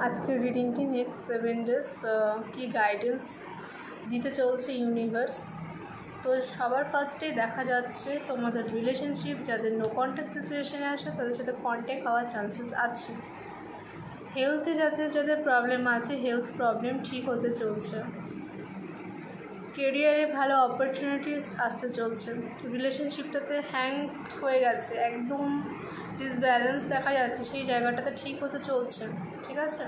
আজকের রিডিংটি next 7 days কি guidance দিতে চলছে ইউনিভার্স। তো সবার ফার্স্টেই দেখা যাচ্ছে তোমাদের রিলেশনশিপ যাদের নো কন্ট্যাক্ট সিচুয়েশনে আসে তাদের সাথে কন্ট্যাক্ট হওয়ার চান্সেস আছে। হেলথে যাদের প্রবলেম আছে হেলথ প্রবলেম ঠিক হতে চলছে। কেরিয়ারে ভালো অপরচুনিটিস আসতে চলছে। রিলেশনশিপটাতে হ্যাং হয়ে গেছে, একদম ডিসব্যালেন্স দেখা যাচ্ছে, সেই জায়গাটাতে ঠিক হতে চলছে। ঠিক আছে,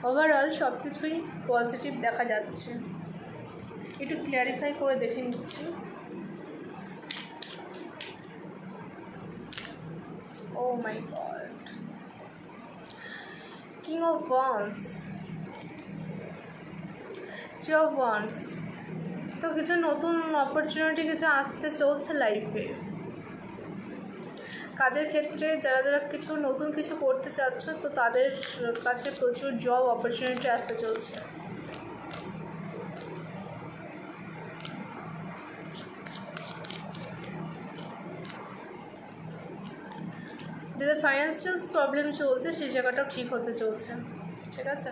ওভারঅল সব কিছুই পজিটিভ দেখা যাচ্ছে। একটু ক্লিয়ারিফাই করে দেখে নিচ্ছি। Oh my God, king of wands, three of wands. তো কিছু নতুন অপরচুনিটি কিছু আসতে চলছে লাইফে। কাজের ক্ষেত্রে যারা কিছু নতুন কিছু করতে চাচ্ছ তো তাদের কাছে প্রচুর জব অপরচুনিটি আসতে চলছে। যাদের ফাইন্যান্সিয়াল প্রবলেম চলছে সেই জায়গাটাও ঠিক হতে চলছে। ঠিক আছে,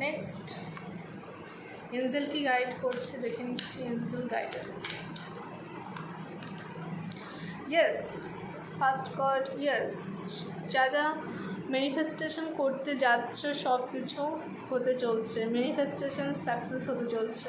নেক্সট এঞ্জেল কি গাইড করছে দেখে নিচ্ছি। Angel guidance, yes, first card yes. যা ম্যানিফেস্টেশন করতে যাচ্ছ সব কিছু হতে চলছে, ম্যানিফেস্টেশন সাকসেস হতে চলছে।